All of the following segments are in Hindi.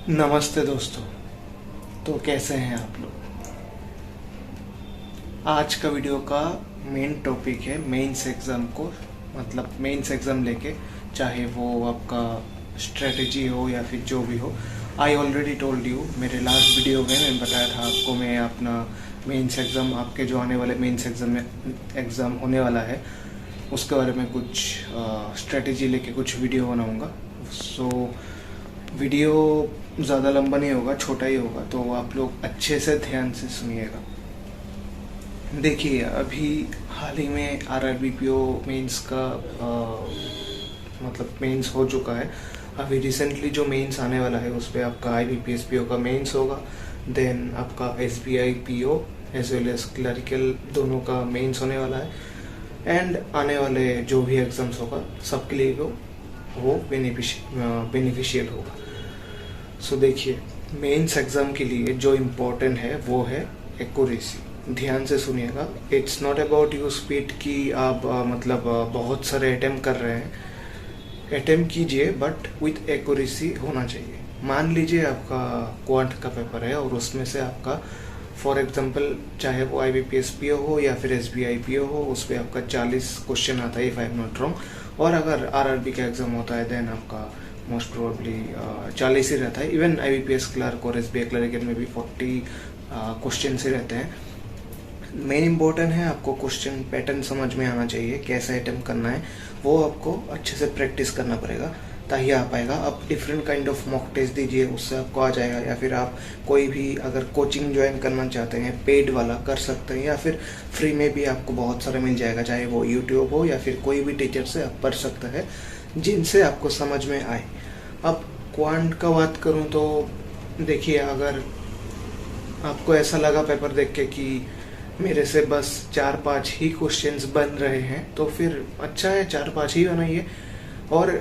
नमस्ते दोस्तों। तो कैसे हैं आप लोग। आज का वीडियो का मेन टॉपिक है मेंस एग्ज़ाम को, मतलब मेंस एग्ज़ाम लेके, चाहे वो आपका स्ट्रेटजी हो या फिर जो भी हो। आई ऑलरेडी टोल्ड यू, मेरे लास्ट वीडियो में मैंने बताया था आपको, मैं अपना मेंस एग्ज़ाम, आपके जो आने वाले मेंस एग्ज़ाम होने वाला है उसके बारे में कुछ स्ट्रेटजी लेके कुछ वीडियो बनाऊँगा। वीडियो ज़्यादा लंबा नहीं होगा, छोटा ही होगा, तो आप लोग अच्छे से ध्यान से सुनिएगा। देखिए, अभी हाल ही में आरआरबीपीओ मेंस का मतलब मेंस हो चुका है। अभी रिसेंटली जो मेंस आने वाला है उस पर आपका आईबीपीएस का मेंस होगा, देन आपका SBI PO as well as clerical दोनों का मेंस होने वाला है। एंड आने वाले जो भी एग्ज़ाम्स होगा सबके लिए वो बेनिफिशियल होगा। सो देखिए, मेंस एग्ज़ाम के लिए जो इम्पोर्टेंट है वो है एक्यूरेसी। ध्यान से सुनिएगा। It's not about you speed कि आप बहुत सारे अटेम्प्ट कर रहे हैं। अटेम्प्ट कीजिए बट विथ एक्यूरेसी होना चाहिए। मान लीजिए आपका क्वांट का पेपर है और उसमें से आपका फॉर एग्जांपल चाहे वो आईबीपीएस पीओ हो या फिर एसबीआई पीओ हो, उस पर आपका 40 क्वेश्चन आता है if I am not wrong. और अगर आरआरबी का एग्ज़ाम होता है देन आपका मोस्ट प्रोबेबली 40 ही रहता है। इवन आईबीपीएस क्लर्क और एसबीआई क्लर्क में भी 40 क्वेश्चन ही रहते हैं। मेन इम्पोर्टेंट है आपको क्वेश्चन पैटर्न समझ में आना चाहिए, कैसे अटेम्प्ट करना है वो आपको अच्छे से प्रैक्टिस करना पड़ेगा, तभी आ पाएगा। आप different kind of mock test दीजिए, उससे आपको आ जाएगा। या फिर आप कोई भी अगर कोचिंग ज्वाइन करना चाहते हैं पेड वाला कर सकते हैं, या फिर फ्री में भी आपको बहुत सारे मिल जाएगा, चाहे वो यूट्यूब हो या फिर कोई भी टीचर से आप पढ़ सकते हैं जिनसे आपको समझ में आए। अब क्वांट का बात करूं तो देखिए, अगर आपको ऐसा लगा पेपर देख के कि मेरे से बस 4-5 ही क्वेश्चंस बन रहे हैं, तो फिर अच्छा है, 4-5 ही बनाइए। और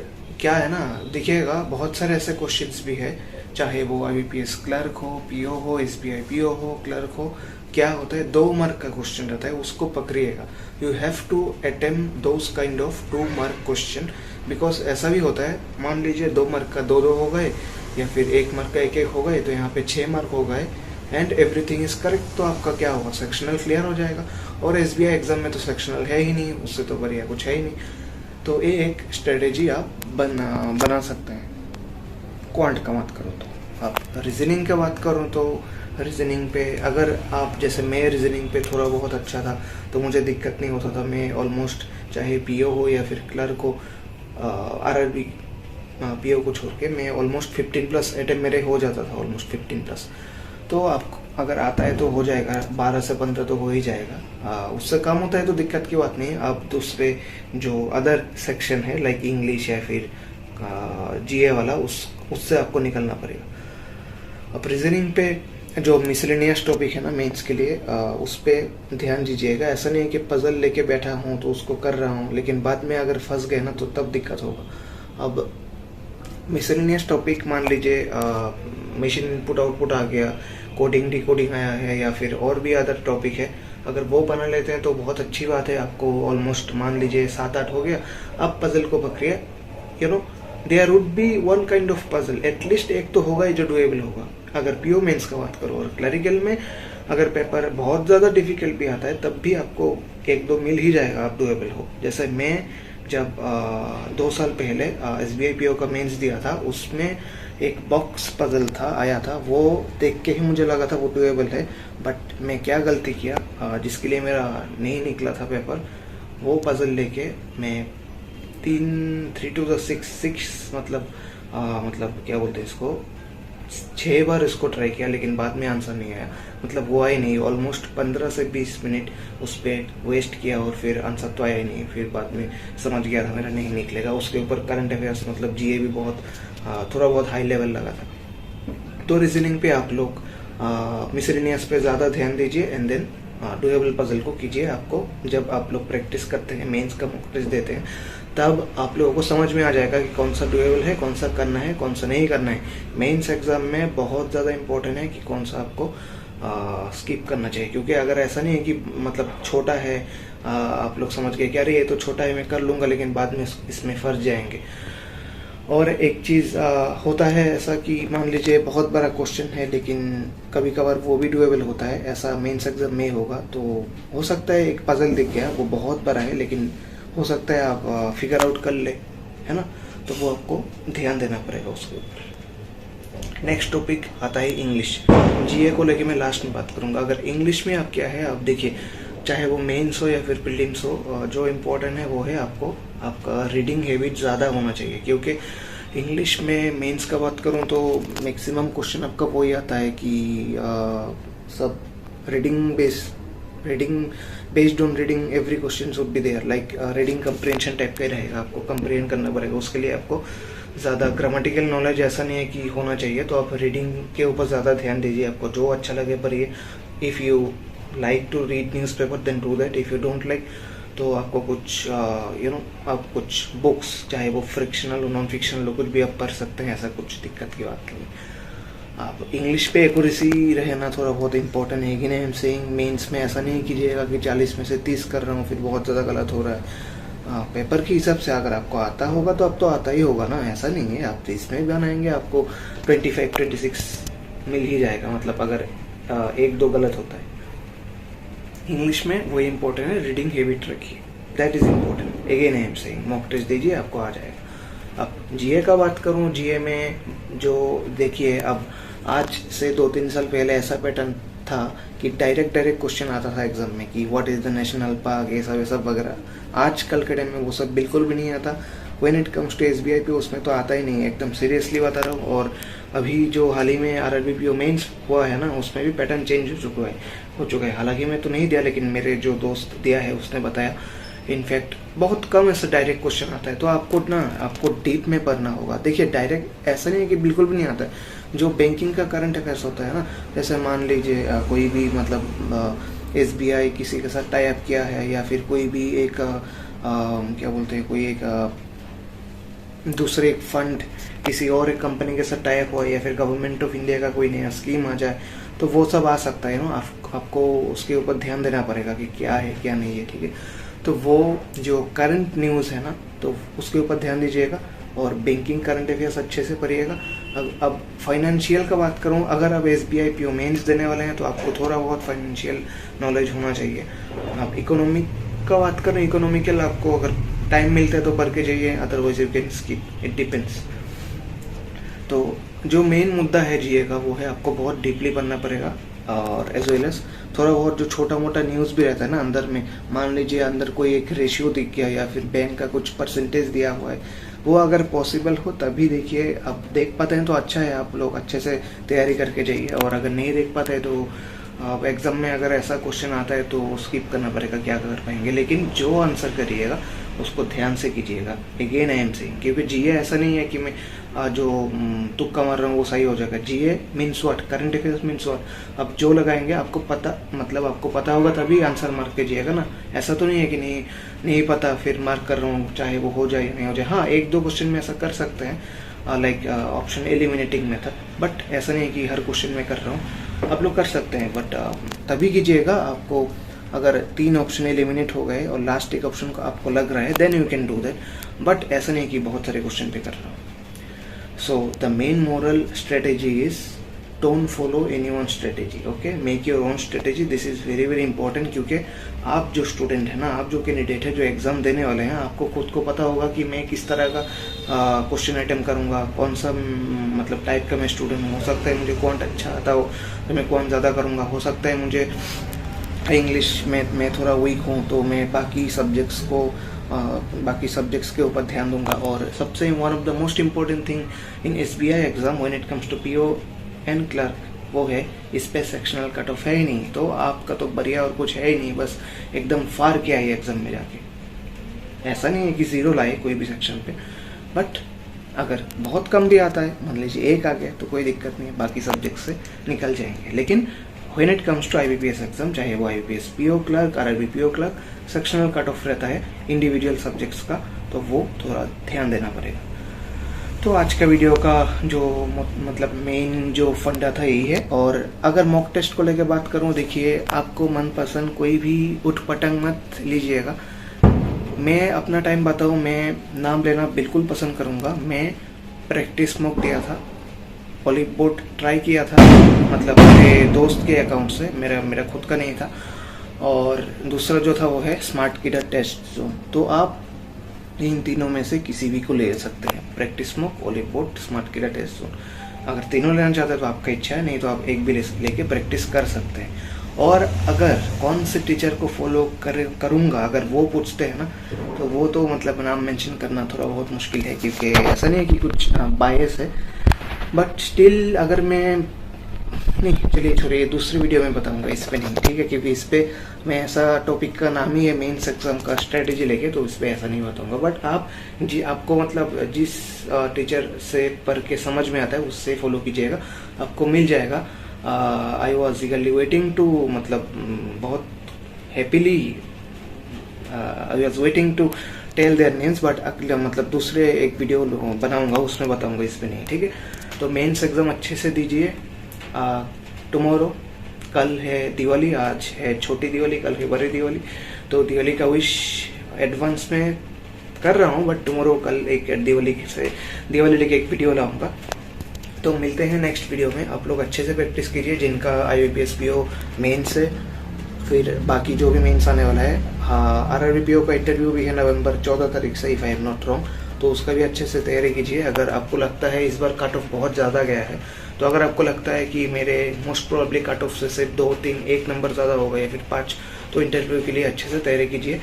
क्या है ना, देखिएगा बहुत सारे ऐसे क्वेश्चंस भी है, चाहे वो आईबीपीएस क्लर्क हो, पीओ हो, एसबीआई पीओ हो, क्लर्क हो, क्या होता है 2 मार्क का क्वेश्चन रहता है, उसको पकड़िएगा। You have to attempt those kind of 2 mark question, because ऐसा भी होता है, मान लीजिए 2 मार्क का 2-2 हो गए या फिर 1 मार्क का 1-1 हो गए, तो यहाँ पे 6 मार्क हो गए एंड एवरीथिंग इज करेक्ट, तो आपका क्या होगा, सेक्शनल क्लियर हो जाएगा। और एसबीआई एग्जाम में तो सेक्शनल है ही नहीं, उससे तो बढ़िया कुछ है ही नहीं। तो ये एक स्ट्रेटेजी आप बना सकते हैं। क्वांट का बात करो तो आप रीजनिंग का बात करूँ तो रीजनिंग पे अगर आप, जैसे मैं रीजनिंग पे थोड़ा बहुत अच्छा था तो मुझे दिक्कत नहीं होता था। मैं ऑलमोस्ट चाहे पीओ हो या फिर क्लर्क हो, आरआरबी पीओ को छोड़ के मैं ऑलमोस्ट 15+ अटेम्प्ट मेरे हो जाता था, ऑलमोस्ट 15+। तो आपको अगर आता है तो हो जाएगा, 12 से 15 तो हो ही जाएगा। उससे कम होता है तो दिक्कत की बात नहीं है। आप दूसरे जो अदर सेक्शन है लाइक इंग्लिश या फिर जीए वाला, उससे आपको निकलना पड़ेगा। अब रीजनिंग पे जो मिसलेनियस टॉपिक है ना मेंस के लिए, उस पर ध्यान दीजिएगा। ऐसा नहीं है कि पजल लेके बैठा हूँ तो उसको कर रहा हूँ, लेकिन बाद में अगर फंस गए ना तो तब दिक्कत होगा। अब मिसलेनियस टॉपिक मान लीजिए मशीन इनपुट आउटपुट आ गया, कोडिंग डिकोडिंग आया है, या फिर और भी अदर टॉपिक है, अगर वो बना लेते हैं तो बहुत अच्छी बात है। आपको ऑलमोस्ट मान लीजिए 7-8 हो गया, आप पजल को पकड़िए। There would be one kind of puzzle, at least एक तो होगा ही जो डुएबल होगा। अगर पीओ मेंस का बात करो, और क्लरिकल में अगर पेपर बहुत ज़्यादा डिफिकल्ट भी आता है तब भी आपको 1-2 मिल ही जाएगा, आप डुएबल हो। जैसे मैं जब 2 साल पहले एसबीआई पीओ का मेंस दिया था, उसमें एक बॉक्स पजल था आया था, वो देख के ही मुझे लगा था वो डुएबल है। बट मैं क्या गलती किया, जिसके लिए मेरा नहीं निकला था पेपर, वो पजल लेके मैं 3 to 6 मतलब क्या बोलते हैं इसको, 6 बार इसको ट्राई किया, लेकिन बाद में आंसर नहीं आया। मतलब वो आया नहीं, ऑलमोस्ट 15 से 20 मिनट उस पर वेस्ट किया और फिर आंसर तो आया ही नहीं। फिर बाद में समझ गया था मेरा नहीं निकलेगा। उसके ऊपर करंट अफेयर्स मतलब जीए भी बहुत थोड़ा बहुत हाई लेवल लगा था। तो रीजनिंग पे आप लोग मिसलेनियस पे ज़्यादा ध्यान दीजिए एंड देन डुएबल पजल को कीजिए। आपको जब आप लोग प्रैक्टिस करते हैं, मेंस का मॉक टेस्ट देते हैं, तब आप लोगों को समझ में आ जाएगा कि कौन सा डुएबल है, कौन सा करना है, कौन सा नहीं करना है। मेंस एग्जाम में बहुत ज़्यादा इंपॉर्टेंट है कि कौन सा आपको स्किप करना चाहिए, क्योंकि अगर ऐसा नहीं है कि मतलब छोटा है, आप लोग समझ गए कि अरे ये तो छोटा है मैं कर लूँगा, लेकिन बाद में इसमें फंस जाएंगे। और एक चीज़ होता है ऐसा कि मान लीजिए बहुत बड़ा क्वेश्चन है, लेकिन कभी कभार वो भी डुएबल होता है। ऐसा मेंस एग्जाम में होगा, तो हो सकता है एक पजल दिख गया, वो बहुत बड़ा है लेकिन हो सकता है आप फिगर आउट कर ले, है ना। तो वो आपको ध्यान देना पड़ेगा उसके ऊपर। नेक्स्ट टॉपिक आता है इंग्लिश। जीए को लेके मैं लास्ट में बात करूँगा। अगर इंग्लिश में आप क्या है, आप देखिए, चाहे वो मेंस हो या फिर प्रीलिम्स हो, जो इम्पोर्टेंट है वो है आपको आपका रीडिंग हैबिट ज़्यादा होना चाहिए। क्योंकि इंग्लिश में मेंस का बात करूँ तो मैक्सिमम क्वेश्चन आपका वही आता है कि सब reading based on reading every question should be there, like reading comprehension type का ही रहेगा। आपको कंप्रिहेंड करना पड़ेगा, उसके लिए आपको ज़्यादा ग्रामेटिकल नॉलेज ऐसा नहीं है कि होना चाहिए। तो आप रीडिंग के ऊपर ज़्यादा ध्यान दीजिए, आपको जो अच्छा लगे पढ़िए। If you like to read newspaper then do that. If you don't like तो आपको कुछ आप कुछ बुक्स, चाहे वो फ्रिक्शनल हो नॉन फिक्शनल हो, कुछ भी आप पढ़ सकते हैं, ऐसा कुछ दिक्कत की बात नहीं। आप इंग्लिश पे एक्यूरेसी रहना थोड़ा बहुत इंपॉर्टेंट है कि नहीं। हम सेइंग मेंस में ऐसा नहीं कीजिएगा कि 40 में से 30 कर रहा हूँ फिर बहुत ज़्यादा गलत हो रहा है। पेपर के हिसाब से अगर आपको आता होगा तो अब तो आता ही होगा ना, ऐसा नहीं है। आप 30 में भी बनाएंगे आपको 25-26 मिल ही जाएगा, मतलब अगर 1-2 गलत होता है। इंग्लिश में वही इंपॉर्टेंट है, रीडिंग हैबिट रखिए, that is important. Again I am saying, mock test दीजिए, आपको आ जाएगा। अब जीए का बात करूँ, जीए में जो देखिए, अब आज से 2-3 साल पहले ऐसा पैटर्न था कि डायरेक्ट क्वेश्चन आता था एग्जाम में कि what is the national park, ये सब वगैरह। आजकल के टाइम में वो सब बिल्कुल भी नहीं आता। When it comes to SBI पे उसमें तो आता ही नहीं है, एकदम सीरियसली बता रहा हूँ। और अभी जो हाल ही में आरआरबी पीओ मेंस हुआ है ना, उसमें भी पैटर्न चेंज हो चुका है। हालांकि मैं तो नहीं दिया, लेकिन मेरे जो दोस्त दिया है उसने बताया। इनफैक्ट बहुत कम ऐसा डायरेक्ट क्वेश्चन आता है, तो आपको डीप में पढ़ना होगा। देखिए, डायरेक्ट ऐसा नहीं है कि बिल्कुल भी नहीं आता है। जो बैंकिंग का करंट अफेयर्स होता है ना, जैसे मान लीजिए कोई भी मतलब एसबीआई किसी के साथ टाई अप किया है, या फिर कोई भी एक क्या बोलते हैं, कोई एक दूसरे फंड किसी और एक कंपनी के साथ टाई अप हुआ, या फिर गवर्नमेंट ऑफ इंडिया का कोई नया स्कीम आ जाए, तो वो सब आ सकता है ना। आपको उसके ऊपर ध्यान देना पड़ेगा कि क्या है क्या नहीं है, ठीक है। तो वो जो करंट न्यूज़ है ना, तो उसके ऊपर ध्यान दीजिएगा, और बैंकिंग करंट अफेयर्स अच्छे से पढ़िएगा। अब फाइनेंशियल का बात करूँ, अगर आप एसबीआई पीओ मेंस देने वाले हैं तो आपको थोड़ा बहुत फाइनेंशियल नॉलेज होना चाहिए। आप इकोनॉमिक का बात करें, इकोनॉमिकल आपको अगर टाइम मिलता है तो पढ़ के जाइए, otherwise you can skip, it depends. तो जो मेन मुद्दा है जीए का, वो है आपको बहुत डीपली पढ़ना पड़ेगा। और एज वेल एज थोड़ा बहुत जो छोटा मोटा न्यूज़ भी रहता है ना अंदर में, मान लीजिए अंदर कोई एक रेशियो दिख गया, या फिर बैंक का कुछ परसेंटेज दिया हुआ है, वो अगर पॉसिबल हो तभी देखिए। आप देख पाते हैं तो अच्छा है, आप लोग अच्छे से तैयारी करके जाइए। और अगर नहीं देख पाते हैं तो एग्जाम में अगर ऐसा क्वेश्चन आता है तो स्किप करना पड़ेगा, क्या कर पाएंगे। लेकिन जो आंसर करिएगा उसको ध्यान से कीजिएगा। अगेन आई एम सेइंग, क्योंकि जीए ऐसा नहीं है कि मैं जो तुक्का मार रहा हूँ वो सही हो जाएगा। GA means what, current affairs means what. अब जो लगाएंगे आपको पता होगा तभी आंसर मार्क कीजिएगा ना। ऐसा तो नहीं है कि नहीं पता फिर मार्क कर रहा हूँ, चाहे वो हो जाए या नहीं हो जाए। हाँ, 1-2 क्वेश्चन में ऐसा कर सकते हैं, like option eliminating method, but ऐसा नहीं है कि हर क्वेश्चन में कर रहा हूँ। आप लोग कर सकते हैं, बट तभी कीजिएगा। आपको अगर 3 ऑप्शन एलिमिनेट हो गए और लास्ट एक ऑप्शन को आपको लग रहा है, then you can do that. But ऐसा नहीं कि बहुत सारे क्वेश्चन पे कर रहा हूँ। So the main moral strategy is don't follow anyone strategy, okay, make your own strategy. This is very very important, क्योंकि आप जो स्टूडेंट है ना, आप जो कैंडिडेट है, जो एग्जाम देने वाले हैं, आपको खुद को पता होगा कि मैं किस तरह का क्वेश्चन आइटम करूँगा, कौन सा मतलब टाइप का मैं स्टूडेंट हूँ। हो सकता है मुझे क्वांट अच्छा आता हो तो मैं क्वांट ज़्यादा करूँगा, हो सकता है मुझे इंग्लिश में मैं थोड़ा वीक हूँ तो मैं बाकी सब्जेक्ट्स के ऊपर ध्यान दूंगा। और सबसे one of the most important thing in SBI exam when it comes to PO and clerk, वो है इस पे सेक्शनल कट ऑफ है ही नहीं, तो आपका तो बढ़िया और कुछ है ही नहीं, बस एकदम फार किया है एग्जाम में जाके। ऐसा नहीं है कि 0 लाए कोई भी सेक्शन पे, बट अगर बहुत कम भी आता है, मान लीजिए 1 आ गया, तो कोई दिक्कत नहीं है, बाकी सब्जेक्ट से निकल जाएंगे। लेकिन when it comes to IBPS exam, चाहे वो IBPS PO clerk, RRB PO clerk, sectional cut off रहता है इंडिविजुअल सब्जेक्ट्स का, तो वो थोड़ा ध्यान देना पड़ेगा। तो आज का वीडियो का जो मतलब मेन जो फंडा था यही है। और अगर मॉक टेस्ट को लेकर बात करूं, देखिए आपको मनपसंद कोई भी उठपटंग मत लीजिएगा। मैं अपना टाइम बताऊं, मैं नाम लेना बिल्कुल पसंद करूंगा। मैं प्रैक्टिस मॉक दिया था, पॉलीबोट ट्राई किया था, मतलब मेरे दोस्त के अकाउंट से, मेरा खुद का नहीं था। और दूसरा जो था वो है स्मार्ट किडा टेस्ट जोन। तो आप इन तीनों में से किसी भी को ले सकते हैं, प्रैक्टिस मॉक, पॉलीबोट, स्मार्ट किडा टेस्ट जोन। अगर तीनों लेना चाहते हैं तो आपका इच्छा है, नहीं तो आप एक भी लेके प्रैक्टिस कर सकते हैं। और अगर कौन से टीचर को फॉलो करूँगा अगर वो पूछते हैं ना, तो वो तो मतलब नाम मेंशन करना थोड़ा बहुत मुश्किल है, क्योंकि ऐसा नहीं है कि कुछ बायस है, बट स्टिल अगर मैं नहीं, चलिए छोड़िए, दूसरी वीडियो में बताऊंगा, इस पे नहीं, ठीक है, क्योंकि इस पे मैं ऐसा टॉपिक का नाम ही है मेंस एग्जाम का स्ट्रेटेजी लेके, तो इस पे ऐसा नहीं बताऊंगा। बट आपको मतलब जिस टीचर से पढ़ के समझ में आता है उससे फॉलो कीजिएगा, आपको मिल जाएगा। I was eagerly waiting to, मतलब बहुत happily I was waiting to tell their names, but मतलब दूसरे एक वीडियो बनाऊंगा, उसमें बताऊंगा, इस पे नहीं, ठीक है। तो मेंस एग्जाम अच्छे से दीजिए। टुमारो, कल है दिवाली, आज है छोटी दिवाली, कल है बड़ी दिवाली, तो दिवाली का विश एडवांस में कर रहा हूँ। बट टुमारो, कल एक दिवाली लेके एक वीडियो लाऊंगा। तो मिलते हैं नेक्स्ट वीडियो में। आप लोग अच्छे से प्रैक्टिस कीजिए, जिनका IBPS PO मेंस है, फिर बाकी जो भी मेंस आने वाला है। हाँ, RRB PO का इंटरव्यू भी है नवंबर 14 तारीख से, if I am not wrong, तो उसका भी अच्छे से तैयारी कीजिए। अगर आपको लगता है इस बार कट ऑफ बहुत ज़्यादा गया है, तो अगर आपको लगता है कि मेरे मोस्ट प्रोबेबली कट ऑफ से सिर्फ 2-3 एक नंबर ज़्यादा होगा या फिर 5, तो इंटरव्यू के लिए अच्छे से तैयारी कीजिए।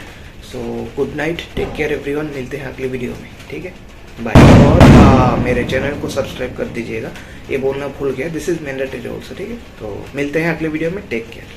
So good night, take care everyone, मिलते हैं अगले वीडियो में, ठीक है, बाय। और मेरे चैनल को सब्सक्राइब कर दीजिएगा, ये बोलना भूल गया, दिस इज़ मैंडेटरी ऑल्सो, ठीक है। तो मिलते हैं अगले वीडियो में, टेक केयर।